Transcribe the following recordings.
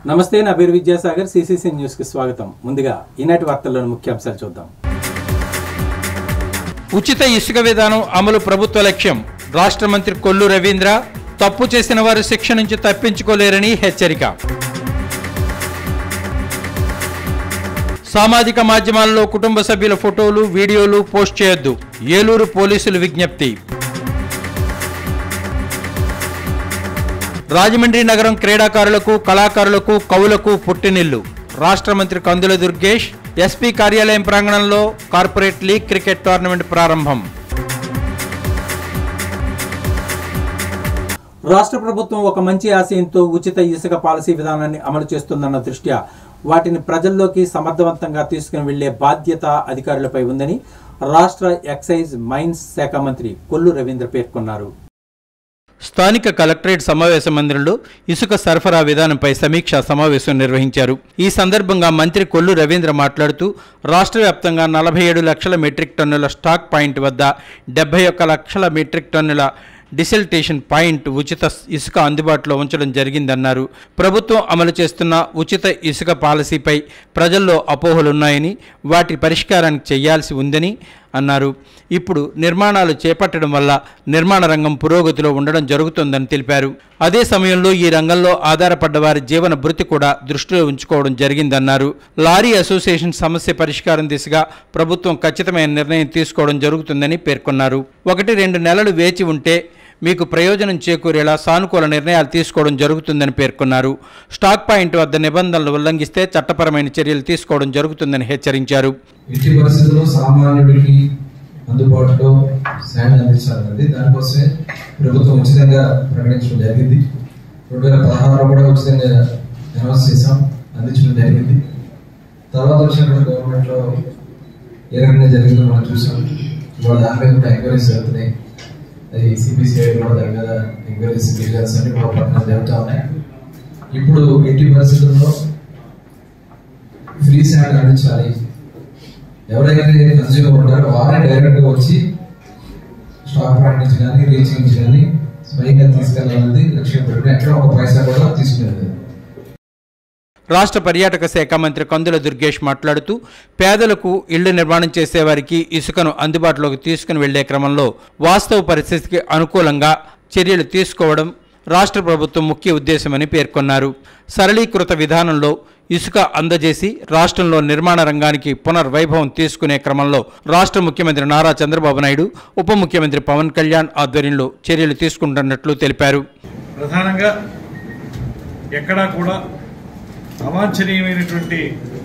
నమస్తే, నా పేరు విద్యాసాగర్. సిసిసి న్యూస్ కి స్వాగతం. ముందుగా ఈనాటి వార్తల్లోని ముఖ్యాంశాలు చూద్దాం. ఉచిత ఇసుక విధానం అమలు ప్రభుత్వ లక్ష్యం. రాష్ట్ర మంత్రి కొల్లు రవీంద్ర తప్పు చేసిన వారు శిక్ష నుంచి తప్పించుకోలేరని హెచ్చరిక. సామాజిక మాధ్యమాల్లో కుటుంబ సభ్యుల ఫోటోలు, వీడియోలు పోస్ట్ చేయొద్దు. ఏలూరు పోలీసులు విజ్ఞప్తి. రాజమండ్రి నగరం క్రీడాకారులకు, కళాకారులకు, కవులకు పుట్టినిల్లు. రాష్ట్ర మంత్రి కందుల దుర్గేష్ ఎస్పీ కార్యాలయం ప్రాంగణంలో కార్పొరేట్ లీగ్ క్రికెట్ టోర్నమెంట్ ప్రారంభం. రాష్ట్ర ప్రభుత్వం ఒక మంచి ఆశయంతో ఉచిత ఇసుక పాలసీ విధానాన్ని అమలు చేస్తుందన్న దృష్ట్యా వాటిని ప్రజల్లోకి సమర్థవంతంగా తీసుకుని వెళ్లే బాధ్యత అధికారులపై ఉందని రాష్ట్ర ఎక్సైజ్ మైన్స్ శాఖ మంత్రి కొల్లు రవీంద్ర పేర్కొన్నారు. స్థానిక కలెక్టరేట్ సమావేశ మందిరంలో ఇసుక సరఫరా విధానంపై సమీక్షా సమావేశం నిర్వహించారు. ఈ సందర్భంగా మంత్రి కొల్లు రవీంద్ర మాట్లాడుతూ రాష్ట్ర వ్యాప్తంగా 47 లక్షల మెట్రిక్ టన్నుల స్టాక్ పాయింట్ వద్ద 71 లక్షల మెట్రిక్ టన్నుల డిసల్టేషన్ పాయింట్ ఉచిత ఇసుక అందుబాటులో ఉంచడం జరిగిందన్నారు. ప్రభుత్వం అమలు చేస్తున్న ఉచిత ఇసుక పాలసీపై ప్రజల్లో అపోహలున్నాయని, వాటి పరిష్కారానికి చేయాల్సి ఉందని అన్నారు. ఇప్పుడు నిర్మాణాలు చేపట్టడం వల్ల నిర్మాణ రంగం పురోగతిలో ఉండడం జరుగుతుందని తెలిపారు. అదే సమయంలో ఈ రంగంలో ఆధారపడ్డ వారి జీవన భృతి కూడా దృష్టిలో ఉంచుకోవడం జరిగిందన్నారు. లారీ అసోసియేషన్ సమస్య పరిష్కారం దిశగా ప్రభుత్వం ఖచ్చితమైన నిర్ణయం తీసుకోవడం జరుగుతుందని పేర్కొన్నారు. 1-2 నెలలు వేచి ఉంటే మీకు ప్రయోజనం చేకూరేలా సానుకూల నిర్ణయాలు తీసుకోవడం జరుగుతుందని పేర్కొన్నారు. స్టాక్ పాయింట్ వద్ద నిబంధనలు ఉల్లంఘిస్తే చట్టపరమైన చర్యలు తీసుకోవడం జరుగుతుందని హెచ్చరించారు. ఎట్టి పరిస్థితుల్లో సామాన్యుడికి అందుబాటులో సాయం అందించాలన్నది దానికోసమే ప్రభుత్వం ఉచితంగా ప్రకటించడం జరిగింది. 2016 కూడా ఉచితంగా అనౌన్స్ చేసాం, అందించడం జరిగింది. తర్వాత వచ్చిన గవర్నమెంట్ లో ఏ రకంగా జరిగిందో మనం చూసాం. ఇవాళ దాని మీద కూడా ఎంక్వైరీస్ జరుగుతున్నాయి. అది సిబిసిఐ కూడా దాని మీద ఎంక్వైరీస్ విజిలెన్స్ అన్ని కూడా పట్టణం జరుగుతూ ఉన్నాయి. ఇప్పుడు ఎట్టి పరిస్థితుల్లో ఫ్రీ శాండ్ అందించాలి. ఎవరైతే కన్స్యూమర్ ఉంటారో వారే డైరెక్ట్ గా వచ్చి స్టాక్ పాయింట్ నుంచి కానీ రీచింగ్ నుంచి కానీ స్వయంగా తీసుకెళ్లాలన్నది లక్ష్యం పెట్టుకుని ఎక్కడ ఒక పైసా కూడా తీసుకునేది. రాష్ట్ర పర్యాటక శాఖ మంత్రి కందుల దుర్గేష్ మాట్లాడుతూ పేదలకు ఇళ్లు నిర్మాణం చేసేవారికి ఇసుకను అందుబాటులోకి తీసుకుని వెళ్లే క్రమంలో వాస్తవ పరిస్థితికి అనుకూలంగా చర్యలు తీసుకోవడం రాష్ట్ర ప్రభుత్వం ముఖ్య ఉద్దేశమని పేర్కొన్నారు. సరళీకృత విధానంలో ఇసుక అందజేసి రాష్ట్రంలో నిర్మాణ రంగానికి పునర్వైభవం తీసుకునే క్రమంలో రాష్ట్ర ముఖ్యమంత్రి నారా చంద్రబాబు నాయుడు, ఉప ముఖ్యమంత్రి పవన్ కళ్యాణ్ ఆధ్వర్యంలో చర్యలు తీసుకుంటున్నట్లు తెలిపారు. ప్రధానంగా ఎక్కడా కూడా అవాంఛనీయమైనటువంటి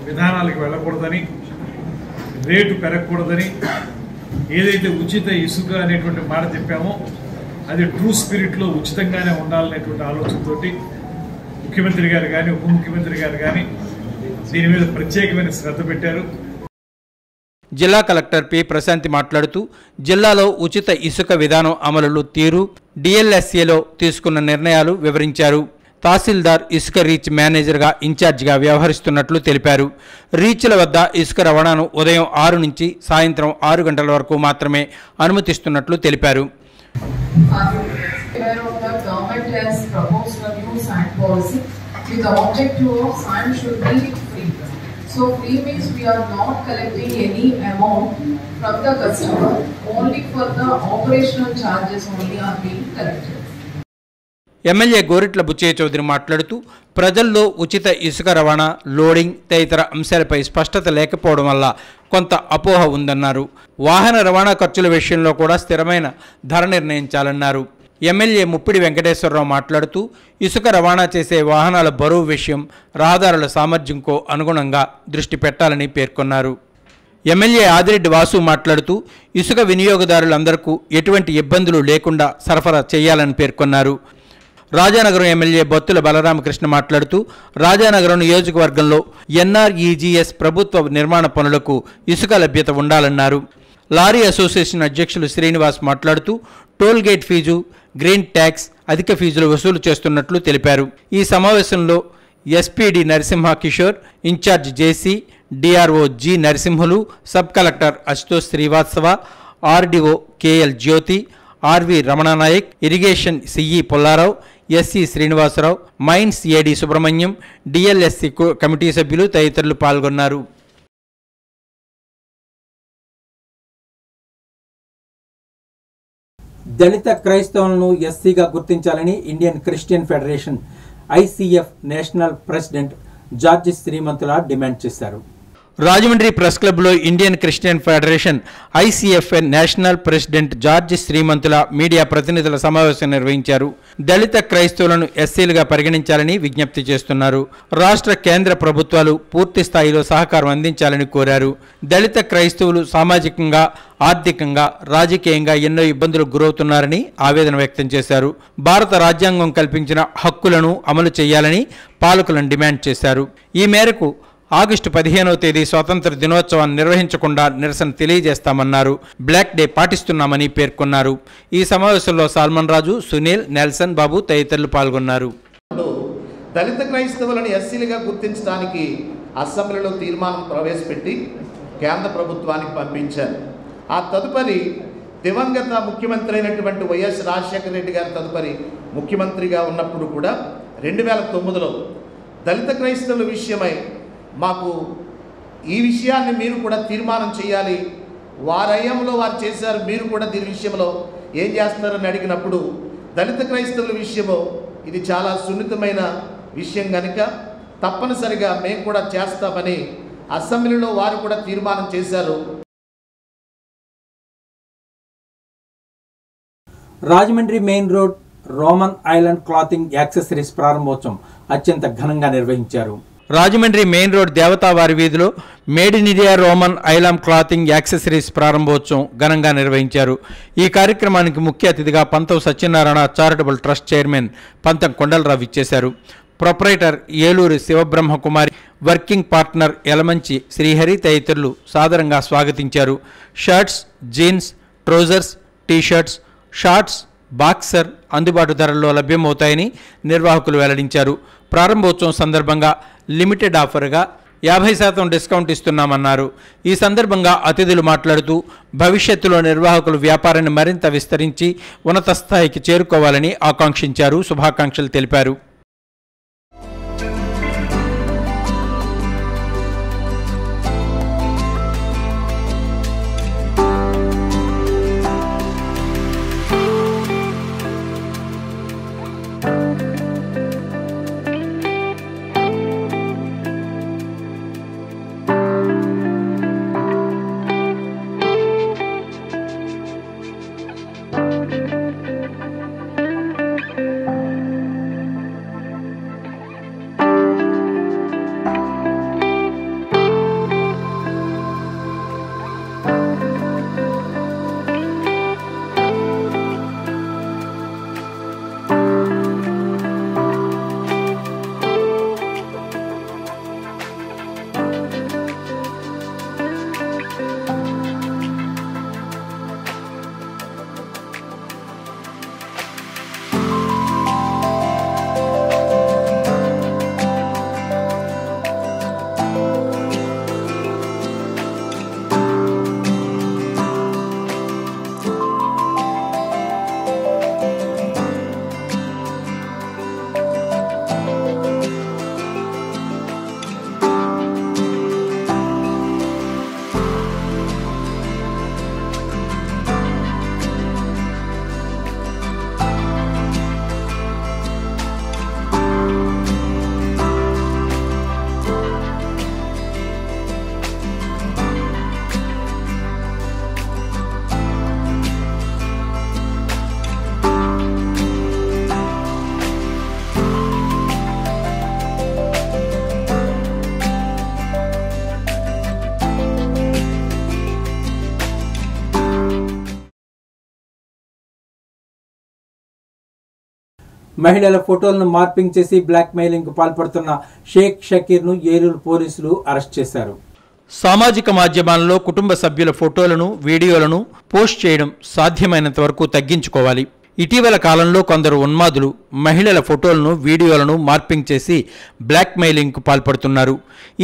విధానాలకు వెళ్ళకూడదని, రేటు పెరగకూడదని, ఏదైతే ఉచిత ఇసుక అనేటువంటి మాట చెప్పామో అది ట్రూ స్పిరిట్లో ఉచితంగానే ఉండాలనేటువంటి ఆలోచనతోటి ముఖ్యమంత్రి గారు కానీ, ఉప ముఖ్యమంత్రి గారు కానీ దీని మీద ప్రత్యేకమైన శ్రద్ధ పెట్టారు. జిల్లా కలెక్టర్ పి ప్రశాంతి మాట్లాడుతూ జిల్లాలో ఉచిత ఇసుక విధానం అమలు తీరు, డిఎల్ఎస్ఏలో తీసుకున్న నిర్ణయాలు వివరించారు. తహసీల్దార్ ఇసుక రీచ్ మేనేజర్గా ఇన్ఛార్జిగా వ్యవహరిస్తున్నట్లు తెలిపారు. రీచ్ల వద్ద ఇసుక రవాణాను ఉదయం 6 నుంచి సాయంత్రం 6 గంటల వరకు మాత్రమే అనుమతిస్తున్నట్లు తెలిపారు. So free means we are not collecting any amount from the customer, only for the operational charges only are being collected. MLA Gorantla Butchaiah Chowdary మాట్లాడుతూ ప్రజల్లో ఉచిత ఇసుక రవాణా, లోడింగ్ తదితర అంశాలపై స్పష్టత లేకపోవడం వల్ల కొంత అపోహ ఉందన్నారు. వాహన రవాణా ఖర్చుల విషయంలో కూడా స్థిరమైన ధర నిర్ణయించాలన్నారు. ఎమ్మెల్యే ముప్పిడి వెంకటేశ్వరరావు మాట్లాడుతూ ఇసుక రవాణా చేసే వాహనాల బరువు విషయం రహదారుల సామర్థ్యంకు అనుగుణంగా దృష్టి పెట్టాలని పేర్కొన్నారు. ఎమ్మెల్యే ఆదిరెడ్డి వాసు మాట్లాడుతూ ఇసుక వినియోగదారులందరికీ ఎటువంటి ఇబ్బందులు లేకుండా సరఫరా చేయాలని పేర్కొన్నారు. రాజానగరం ఎమ్మెల్యే బొత్తుల బలరామకృష్ణ మాట్లాడుతూ రాజానగరం నియోజకవర్గంలో ఎన్ఆర్ఈజీఎస్ ప్రభుత్వ నిర్మాణ పనులకు ఇసుక లభ్యత ఉండాలన్నారు. లారీ అసోసియేషన్ అధ్యక్షులు శ్రీనివాస్ మాట్లాడుతూ toll gate fee, green tax అధిక ఫీజులు వసూలు చేస్తున్నట్లు తెలిపారు. ఈ సమావేశంలో SP D Narasimha Kishore, incharge JC, DRO G Narasimhulu, sub collector Ashutosh Srivastava, RDO KL Jyothi, RV Ramananayak, irrigation CE Pullarao, SC Srinivasarao, mines AD Subrahmanyam, DLSC committee సభ్యులు తదితరులు పాల్గొన్నారు. దళిత క్రైస్తవులను ఎస్సీగా గుర్తించాలని Indian Christian Federation ICF national president George Srimanthula demand చేశారు. రాజమండ్రి ప్రెస్ క్లబ్లో Indian Christian Federation ICFN national president George శ్రీమంతుల media ప్రతినిధుల సమావేశం నిర్వహించారు. దళిత క్రైస్తవులను ఎస్సీలుగా పరిగణించాలని విజ్ఞప్తి చేస్తున్నారు. రాష్ట్ర కేంద్ర ప్రభుత్వాలు పూర్తి స్థాయిలో సహకారం అందించాలని కోరారు. దళిత క్రైస్తవులు సామాజికంగా, ఆర్థికంగా, రాజకీయంగా ఎన్నో ఇబ్బందులకు గురవుతున్నారని ఆవేదన వ్యక్తం చేశారు. భారత రాజ్యాంగం కల్పించిన హక్కులను అమలు చేయాలని పాలకులను డిమాండ్ చేశారు. ఈ మేరకు ఆగస్టు 15వ తేదీ స్వాతంత్ర దినోత్సవాన్ని నిర్వహించకుండా నిరసన తెలియజేస్తామన్నారు. బ్లాక్ డే పాటిస్తున్నామని పేర్కొన్నారు. ఈ సమావేశంలో సాల్మన్ రాజు, సునీల్, నెల్సన్ బాబు తదితరులు పాల్గొన్నారు. దళిత క్రైస్తవులను ఎస్సీలుగా గుర్తించడానికి అసెంబ్లీలో తీర్మానం ప్రవేశపెట్టి కేంద్ర ప్రభుత్వానికి పంపించారు. ఆ తదుపరి దివంగత ముఖ్యమంత్రి అయినటువంటి వైఎస్ రాజశేఖర రెడ్డి గారు తదుపరి ముఖ్యమంత్రిగా ఉన్నప్పుడు కూడా 2009లో దళిత క్రైస్తవుల విషయమై మాకు ఈ విషయాన్ని మీరు కూడా తీర్మానం చేయాలి, వారయ్యంలో వారు చేశారు, మీరు కూడా దీని విషయంలో ఏం చేస్తారని అడిగినప్పుడు దళిత క్రైస్తవుల విషయమో ఇది చాలా సున్నితమైన విషయం కనుక తప్పనిసరిగా మేము కూడా చేస్తామని అసెంబ్లీలో వారు కూడా తీర్మానం చేశారు. Rajahmundry main road Roman Island clothing accessories ప్రారంభోత్సవం అత్యంత ఘనంగా నిర్వహించారు. రాజమండ్రి మెయిన్ రోడ్ దేవతావారి వీధిలో made in India Roman Island clothing accessories ప్రారంభోత్సవం ఘనంగా నిర్వహించారు. ఈ కార్యక్రమానికి ముఖ్య అతిథిగా పంతం Satyanarayana charitable trust chairman Pantham Kondalarao ఇచ్చేశారు. Proprietor Eluru Sivabrahmakumari, working partner Yalamanchi Srihari తదితరులు సాదరంగా స్వాగతించారు. Shirts, jeans, trousers, T shirts, shorts, boxer అందుబాటు ధరల్లో లభ్యమవుతాయని నిర్వాహకులు వెల్లడించారు. ప్రారంభోత్సవం సందర్భంగా లిమిటెడ్ ఆఫర్గా 50% డిస్కౌంట్ ఇస్తున్నామన్నారు. ఈ సందర్భంగా అతిథులు మాట్లాడుతూ భవిష్యత్తులో నిర్వాహకులు వ్యాపారాన్ని మరింత విస్తరించి ఉన్నత స్థాయికి చేరుకోవాలని ఆకాంక్షించారు. శుభాకాంక్షలు తెలిపారు. మహిళల ఫోటోలను మార్పింగ్ చేసి బ్లాక్ మెయిలింగ్ కు పాల్పడుతున్న షేక్ షకీర్ ను ఏలూరు పోలీసులు అరెస్ట్ చేశారు. సామాజిక మాధ్యమాల్లో కుటుంబ సభ్యుల ఫోటోలను, వీడియోలను పోస్ట్ చేయడం సాధ్యమైనంత వరకు తగ్గించుకోవాలి. ఇటీవల కాలంలో కొందరు ఉన్మాదులు మహిళల ఫోటోలను వీడియోలను మార్పింగ్ చేసి బ్లాక్మెయిలింగ్కు పాల్పడుతున్నారు.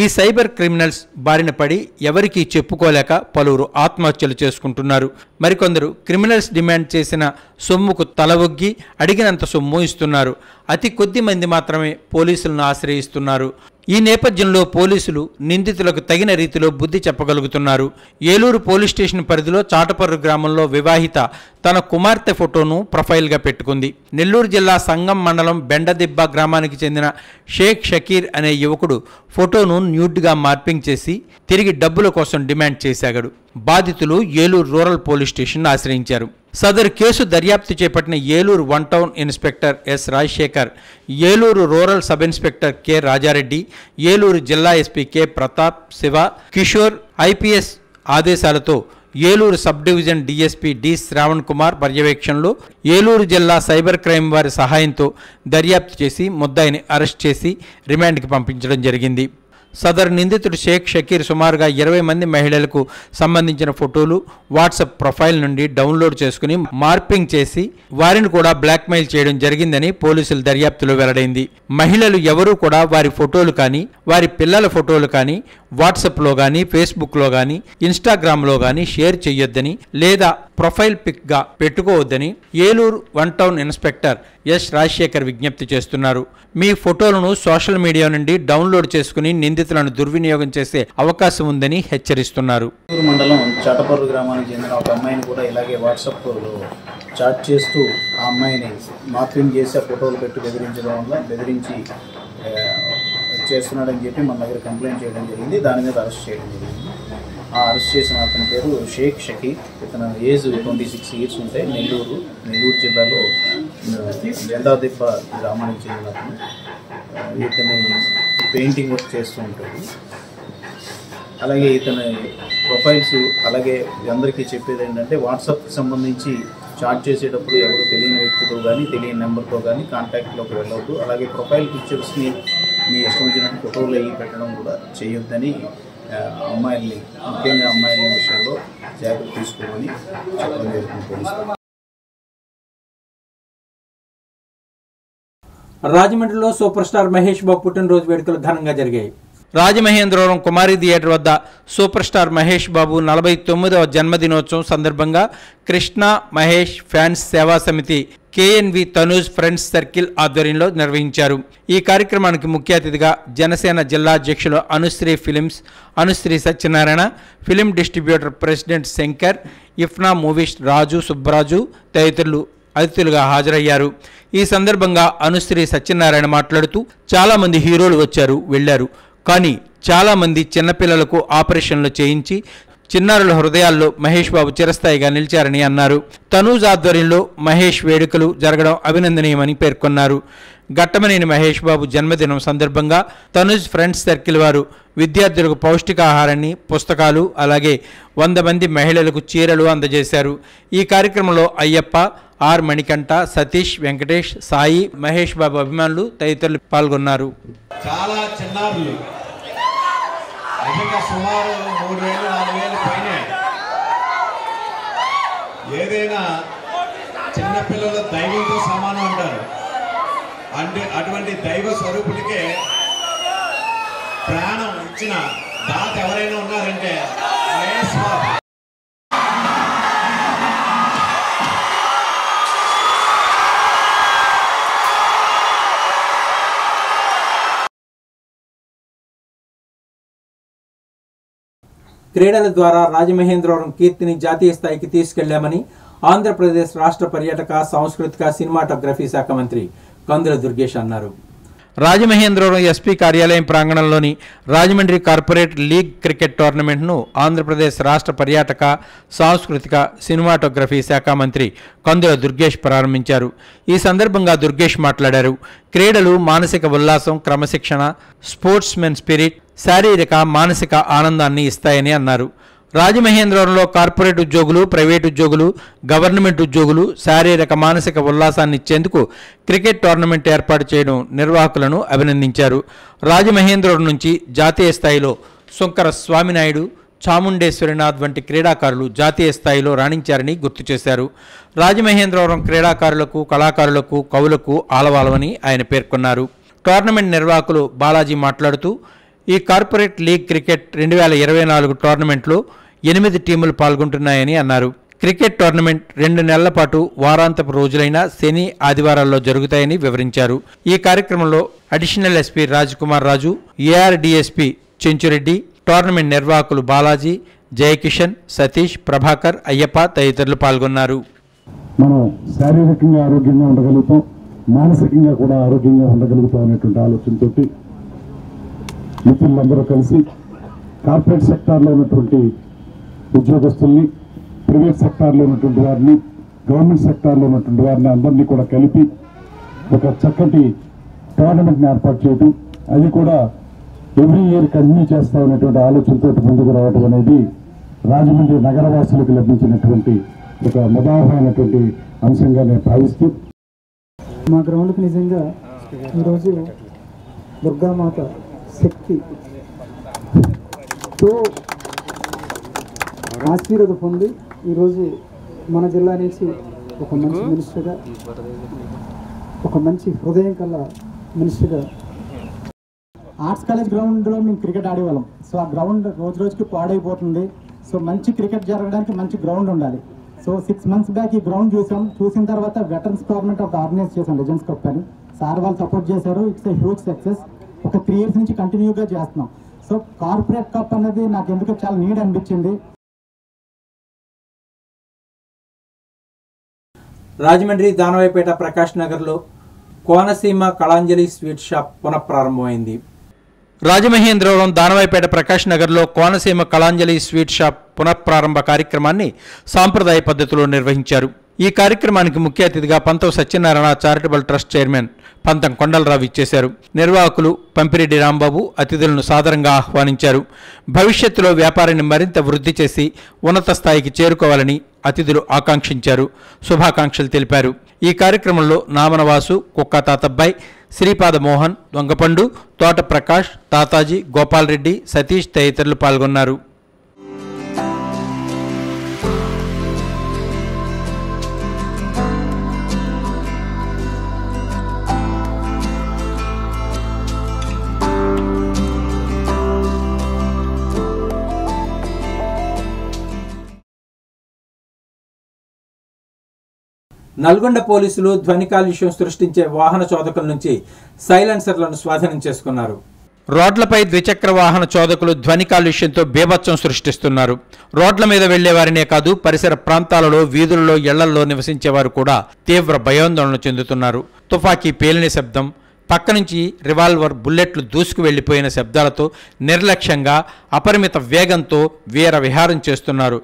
ఈ సైబర్ క్రిమినల్స్ బారిన పడి ఎవరికీ చెప్పుకోలేక పలువురు ఆత్మహత్యలు చేసుకుంటున్నారు. మరికొందరు క్రిమినల్స్ డిమాండ్ చేసిన సొమ్ముకు తలవొగ్గి అడిగినంత సొమ్ము ఇస్తున్నారు. అతి కొద్ది మంది మాత్రమే పోలీసులను ఆశ్రయిస్తున్నారు. ఈ నేపథ్యంలో పోలీసులు నిందితులకు తగిన రీతిలో బుద్ధి చెప్పగలుగుతున్నారు. ఏలూరు పోలీస్ స్టేషన్ పరిధిలో చాటపర్రు గ్రామంలో వివాహిత తన కుమార్తె ఫోటోను ప్రొఫైల్గా పెట్టుకుంది. నెల్లూరు జిల్లా సంగం మండలం బెండదిబ్బ గ్రామానికి చెందిన షేక్ షకీర్ అనే యువకుడు ఫోటోను న్యూడ్గా మార్పింగ్ చేసి తిరిగి డబ్బుల కోసం డిమాండ్ చేశాడు. బాధితులు ఏలూరు రూరల్ పోలీస్ స్టేషన్ ఆశ్రయించారు. సదరు కేసు దర్యాప్తు చేపట్టిన Eluru 1 town inspector S Rajasekhar, Eluru rural sub inspector K Rajareddy, Eluru జిల్లా SP K Pratap, Siva, Kishore IPS ఆదేశాలతో Eluru sub division DSP D Shravan Kumar పర్యవేక్షణలో ఏలూరు జిల్లా సైబర్ క్రైమ్ వారి సహాయంతో దర్యాప్తు చేసి ముద్దాయిని అరెస్ట్ చేసి రిమాండ్కి పంపించడం జరిగింది. సదరు నిందితుడు షేక్ షకీర్ సుమారుగా 20 మంది మహిళలకు సంబంధించిన ఫోటోలు వాట్సాప్ ప్రొఫైల్ నుండి డౌన్లోడ్ చేసుకుని మార్పింగ్ చేసి వారిని కూడా బ్లాక్మెయిల్ చేయడం జరిగిందని పోలీసుల దర్యాప్తులో వెల్లడైంది. మహిళలు ఎవరూ కూడా వారి ఫోటోలు కానీ వారి పిల్లల ఫోటోలు కానీ వాట్సాప్లో కానీ ఫేస్బుక్లో కానీ ఇన్స్టాగ్రామ్లో కానీ షేర్ చేయొద్దని లేదా ప్రొఫైల్ పిక్గా పెట్టుకోవద్దని Eluru 1 town inspector S Rajasekhar విజ్ఞప్తి చేస్తున్నారు. మీ ఫోటోలను సోషల్ మీడియా నుండి డౌన్లోడ్ చేసుకుని నిందితులను దుర్వినియోగం చేసే అవకాశం ఉందని హెచ్చరిస్తున్నారు. ఏలూరు మండలం చాటపర్రు గ్రామానికి చెందిన ఒక అమ్మాయిని కూడా ఇలాగే వాట్సాప్లో చాట్ చేస్తూ ఆ అమ్మాయిని మార్పింగ్ చేసి ఆ ఫోటోలు పెట్టి బెదిరించడం వల్ల బెదిరించి చేస్తున్నాడని చెప్పి మన దగ్గర కంప్లైంట్ చేయడం జరిగింది. దాని మీద అరెస్ట్ చేయడం జరిగింది. ఆ అరెస్ట్ చేసిన అతని పేరు షేక్ షకీర్. ఇతను ఏజ్ 26 ఇయర్స్ ఉంటాయి. నెల్లూరు జిల్లాలో బెండదిబ్బ గ్రామానికి చెందిన అతను. ఇతని పెయింటింగ్ వర్క్ చేస్తూ ఉంటాడు. అలాగే ఇతని ప్రొఫైల్స్ అలాగే అందరికీ చెప్పేది ఏంటంటే వాట్సాప్కి సంబంధించి చాట్ చేసేటప్పుడు ఎవరు తెలియని వ్యక్తితో కానీ తెలియని నెంబర్తో కానీ కాంటాక్ట్లోకి వెళ్ళవద్దు. అలాగే ప్రొఫైల్ పిక్చర్స్ని మీ ఇష్టం వచ్చినట్టు ఫోటోలు అయ్యి పెట్టడం కూడా చేయొద్దని అమ్మాయిల్ని ముఖ్యంగా అమ్మాయిల విషయంలో జాగ్రత్త తీసుకోమని చెప్పడం జరుగుతుంది. రాజమండ్రిలో సూపర్ స్టార్ మహేష్ బాబు పుట్టినరోజు వేడుకలు ఘనంగా జరిగాయి. రాజమహేంద్రవరం కుమారి థియేటర్ వద్ద సూపర్ స్టార్ మహేష్ బాబు 49వ జన్మదినోత్సవం సందర్భంగా కృష్ణ మహేష్ ఫ్యాన్స్ సేవా సమితి కేఎన్వి తనూజ్ ఫ్రెండ్స్ సర్కిల్ ఆధ్వర్యంలో నిర్వహించారు. ఈ కార్యక్రమానికి ముఖ్య అతిథిగా జనసేన జిల్లా అధ్యక్షులు Anusri films Anusri Satyanarayana, film distributor president Shankar, ఇఫ్నా మూవీస్ రాజు సుబ్బరాజు తదితరులు అతిథులుగా హాజరయ్యారు. ఈ సందర్భంగా అనుశ్రీ సత్యనారాయణ మాట్లాడుతూ చాలామంది హీరోలు వచ్చారు వెళ్లారు, కానీ చాలామంది చిన్నపిల్లలకు ఆపరేషన్లు చేయించి చిన్నారుల హృదయాల్లో మహేష్ బాబు చిరస్థాయిగా నిలిచారని అన్నారు. తనూజ్ ఆధ్వర్యంలో మహేష్ వేడుకలు జరగడం అభినందనీయమని పేర్కొన్నారు. ఘట్టమనేని మహేష్ బాబు జన్మదినం సందర్భంగా తనూజ్ ఫ్రెండ్స్ సర్కిల్ వారు విద్యార్థులకు పౌష్టికాహారాన్ని, పుస్తకాలు, అలాగే 100 మంది మహిళలకు చీరలు అందజేశారు. ఈ కార్యక్రమంలో అయ్యప్ప, ఆర్ మణికంఠ, సతీష్, వెంకటేష్, సాయి, మహేష్ బాబు అభిమానులు తదితరులు పాల్గొన్నారు. చాలా చిన్నారులు నిజంగా సుమారు 3,000-4,000 పైనే ఏదైనా చిన్నపిల్లలు దైవంతో సమానం అంటారు. అంటే అటువంటి దైవ స్వరూపుడికే ప్రాణం ఇచ్చిన దాత ఎవరైనా ఉన్నారంటే మహేష్ బాబు. క్రీడల ద్వారా రాజమహేంద్రవరం కీర్తిని జాతీయ స్థాయికి తీసుకెళ్లామని ఆంధ్రప్రదేశ్ రాష్ట్ర పర్యాటక, సాంస్కృతిక, సినిమాటోగ్రఫీ శాఖ మంత్రి కందుల దుర్గేష్ అన్నారు. రాజమహేంద్రవరం ఎస్పీ కార్యాలయం ప్రాంగణంలోని రాజమండ్రి కార్పొరేట్ లీగ్ క్రికెట్ టోర్నమెంట్ను ఆంధ్రప్రదేశ్ రాష్ట్ర పర్యాటక, సాంస్కృతిక, సినిమాటోగ్రఫీ శాఖ మంత్రి కందుల దుర్గేష్ ప్రారంభించారు. ఈ సందర్భంగా దుర్గేష్ మాట్లాడారు. క్రీడలు మానసిక ఉల్లాసం, క్రమశిక్షణ, స్పోర్ట్స్ మెన్ స్పిరిట్, శారీరక, మానసిక ఆనందాన్ని ఇస్తాయని అన్నారు. రాజమహేంద్రవరంలో కార్పొరేట్ ఉద్యోగులు, ప్రైవేట్ ఉద్యోగులు, గవర్నమెంట్ ఉద్యోగులు శారీరక, మానసిక ఉల్లాసాన్ని ఇచ్చేందుకు క్రికెట్ టోర్నమెంట్ ఏర్పాటు చేయడం నిర్వాహకులను అభినందించారు. రాజమహేంద్రవరం నుంచి జాతీయ స్థాయిలో సుంకర స్వామినాయుడు, చాముండేశ్వరినాథ్ వంటి క్రీడాకారులు జాతీయ స్థాయిలో రాణించారని గుర్తు చేశారు. రాజమహేంద్రవరం క్రీడాకారులకు, కళాకారులకు, కవులకు ఆలవాలమని ఆయన పేర్కొన్నారు. టోర్నమెంట్ నిర్వాహకులు బాలాజీ మాట్లాడుతూ ఈ కార్పొరేట్ లీగ్ క్రికెట్ 2024 టోర్నమెంట్లో 8 టీములు పాల్గొంటున్నాయని అన్నారు. క్రికెట్ టోర్నమెంట్ 2 నెలల పాటు వారాంతపు రోజులైన శని, ఆదివారాల్లో జరుగుతాయని వివరించారు. ఈ కార్యక్రమంలో అడిషనల్ ఎస్పీ రాజ్కుమార్ రాజు, ఏఆర్డీఎస్పీ చెంచురెడ్డి, టోర్నమెంట్ నిర్వాహకులు బాలాజీ, జయకిషన్, సతీష్, ప్రభాకర్, అయ్యప్ప తదితరులు పాల్గొన్నారు. మనం శారీరకంగా ఆరోగ్యంగా ఉండగలుగుతాం, మానసికంగా కూడా ఆరోగ్యంగా ఉండగలుగుతాం అనేటువంటి ఆలోచనతో మిత్రులందరూ కలిసి కార్పొరేట్ సెక్టార్లో ఉన్నటువంటి ఉద్యోగస్తుల్ని, ప్రైవేట్ సెక్టార్లో ఉన్నటువంటి వారిని, గవర్నమెంట్ సెక్టార్లో ఉన్నటువంటి వారిని అందరినీ కూడా కలిపి ఒక చక్కటి టోర్నమెంట్ని ఏర్పాటు చేయడం, అది కూడా ఎవ్రీ ఇయర్ కంటిన్యూ చేస్తామనేటువంటి ఆలోచనతో ముందుకు రావడం అనేది రాజమండ్రి నగరవాసులకు లభించినటువంటి ఒక ముదావహమైనటువంటి అంశంగా నేను భావిస్తూ, మా గ్రౌండ్కి నిజంగా ఈరోజు దుర్గామాత శక్తితో ఆశీర్వాదం పొంది ఈరోజు మన జిల్లా నుంచి ఒక మంచి మినిస్టర్గా, ఒక మంచి హృదయం కల మినిస్టర్గా. ఆర్ట్స్ కాలేజ్ గ్రౌండ్లో మేము క్రికెట్ ఆడేవాళ్ళం. సో ఆ గ్రౌండ్ రోజు రోజుకి పాడైపోతుంది. సో మంచి క్రికెట్ జరగడానికి మంచి గ్రౌండ్ ఉండాలి. సో 6 months బ్యాక్ ఈ గ్రౌండ్ చూసిన తర్వాత వెటరన్స్ టోర్నమెంట్ ఒక ఆర్గనైజ్ చేసాం, లెజెండ్స్ కప్ అని. సార్ వాళ్ళు సపోర్ట్ చేశారు. It's a huge success. ఒక 3 years నుంచి కంటిన్యూగా చేస్తున్నాం. సో కార్పొరేట్ కప్ అనేది నాకు ఎందుకు చాలా నీడ్ అనిపించింది. రాజమండ్రి దానవాయిపేట ప్రకాష్ నగర్లో కోనసీమ కళాంజలి స్వీట్ షాప్ పునఃప్రారంభమైంది. రాజమహేంద్రవరం దానవాయిపేట ప్రకాష్ నగర్లో కోనసీమ కళాంజలి స్వీట్ షాప్ పునఃప్రారంభ కార్యక్రమాన్ని సాంప్రదాయ పద్ధతిలో నిర్వహించారు. ఈ కార్యక్రమానికి ముఖ్య అతిథిగా పంతం Satyanarayana charitable trust chairman Pantham Kondalarao ఇచ్చేశారు. నిర్వాహకులు పంపిరెడ్డి రాంబాబు అతిథులను సాదరంగా ఆహ్వానించారు. భవిష్యత్తులో వ్యాపారాన్ని మరింత వృద్ధి చేసి ఉన్నత స్థాయికి చేరుకోవాలని అతిథులు ఆకాంక్షించారు, శుభాకాంక్షలు తెలిపారు. ఈ కార్యక్రమంలో నామనవాసు, కుక్క తాతబ్బాయి, శ్రీపాద మోహన్, దొంగపండు, తోట ప్రకాష్, తాతాజీ, గోపాల్ రెడ్డి, సతీష్ తదితరులు పాల్గొన్నారు. నల్గొండ పోలీసులు ధ్వని కాలుష్యం సృష్టించే వాహన చోదకుల నుంచి సైలెన్సర్లను స్వాధీనం చేసుకున్నారు. రోడ్లపై ద్విచక్ర వాహన చోదకులు ధ్వని కాలుష్యంతో బీభత్సం సృష్టిస్తున్నారు. రోడ్ల మీద వెళ్లేవారినే కాదు, పరిసర ప్రాంతాలలో, వీధుల్లో, ఇళ్లల్లో నివసించేవారు కూడా తీవ్ర భయాందోళన చెందుతున్నారు. తుపాకీ పేలిన శబ్దం, పక్క నుంచి రివాల్వర్ బుల్లెట్లు దూసుకు వెళ్లిపోయిన శబ్దాలతో నిర్లక్ష్యంగా అపరిమిత వేగంతో వీర విహారం చేస్తున్నారు.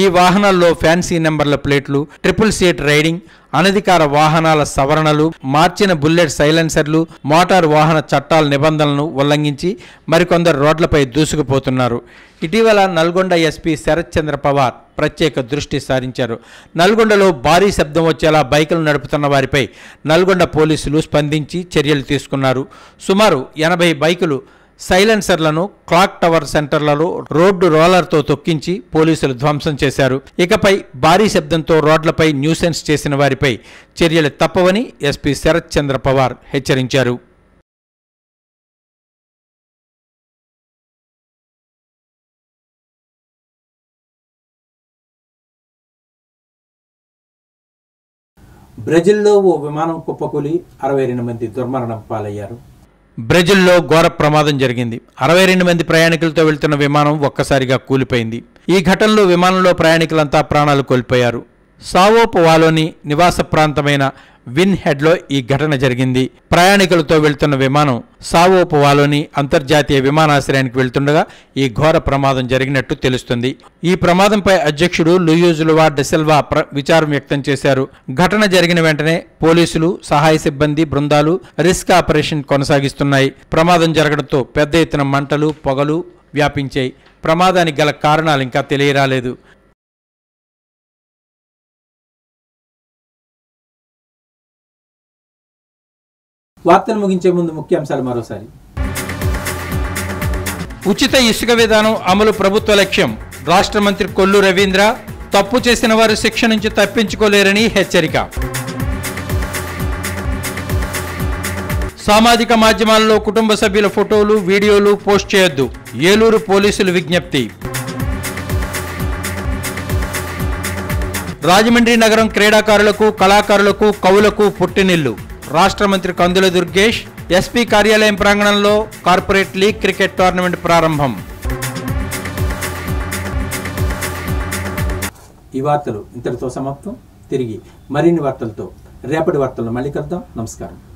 ఈ వాహనాల్లో ఫ్యాన్సీ నెంబర్ల ప్లేట్లు, ట్రిపుల్ సీట్ రైడింగ్, అనధికార వాహనాల సవరణలు, మార్చిన బుల్లెట్ సైలెన్సర్లు, మోటారు వాహన చట్టాల నిబంధనలను ఉల్లంఘించి మరికొందరు రోడ్లపై దూసుకుపోతున్నారు. ఇటీవల నల్గొండ ఎస్పీ శరత్ చంద్ర పవార్ ప్రత్యేక దృష్టి సారించారు. నల్గొండలో భారీ శబ్దం వచ్చేలా బైకులు నడుపుతున్న వారిపై నల్గొండ పోలీసులు స్పందించి చర్యలు తీసుకున్నారు. సుమారు 80 బైకులు సైలెన్సర్లను క్లాక్ టవర్ సెంటర్లలో రోడ్డు రోలర్తో తొక్కించి పోలీసులు ధ్వంసం చేశారు. ఇకపై భారీ శబ్దంతో రోడ్లపై న్యూసెన్స్ చేసిన వారిపై చర్యలు తప్పవని ఎస్పీ శరత్ చంద్ర పవార్ హెచ్చరించారు. బ్రెజిల్లో ఓ విమానం కుప్పకూలి 62 మంది దుర్మరణం పాలయ్యారు. బ్రెజిల్లో ఘోర ప్రమాదం జరిగింది. 62 మంది ప్రయాణికులతో వెళ్తున్న విమానం ఒక్కసారిగా కూలిపోయింది. ఈ ఘటనలో విమానంలో ప్రయాణికులంతా ప్రాణాలు కోల్పోయారు. సావో పౌలోని నివాస ప్రాంతమైన విన్ హెడ్లో ఈ ఘటన జరిగింది. ప్రయాణికులతో వెళ్తున్న విమానం సావో పౌలోని అంతర్జాతీయ విమానాశ్రయానికి వెళ్తుండగా ఈ ఘోర ప్రమాదం జరిగినట్టు తెలుస్తుంది. ఈ ప్రమాదంపై అధ్యక్షుడు లూయిజ్ లువా డి సిల్వా విచారం వ్యక్తం చేశారు. ఘటన జరిగిన వెంటనే పోలీసులు, సహాయ సిబ్బంది బృందాలు రిస్క్ ఆపరేషన్ కొనసాగిస్తున్నాయి. ప్రమాదం జరగడంతో పెద్ద ఎత్తున మంటలు, పొగలు వ్యాపించాయి. ప్రమాదానికి గల కారణాలు ఇంకా తెలియరాలేదు. వార్తలు ముగించే ముందు ముఖ్యాంశాలు మరోసారి. ఉచిత ఇసుక విధానం అమలు ప్రభుత్వ లక్ష్యం. రాష్ట్ర మంత్రి కొల్లు రవీంద్ర తప్పు చేసిన వారు శిక్ష నుంచి తప్పించుకోలేరని హెచ్చరిక. సామాజిక మాధ్యమాల్లో కుటుంబ సభ్యుల ఫోటోలు, వీడియోలు పోస్ట్ చేయొద్దు. ఏలూరు పోలీసులు విజ్ఞప్తి. రాజమండ్రి నగరం క్రీడాకారులకు, కళాకారులకు, కవులకు పుట్టినిల్లు. రాష్ట్ర మంత్రి కందుల దుర్గేష్ ఎస్పీ కార్యాలయం ప్రాంగణంలో కార్పొరేట్ లీగ్ క్రికెట్ టోర్నమెంట్ ప్రారంభం. ఈ వార్తలు ఇంతటితో సమాప్తం. తిరిగి మరిన్ని వార్తలతో రేపటి వార్తల్లో మళ్ళీ కలుద్దాం. నమస్కారం.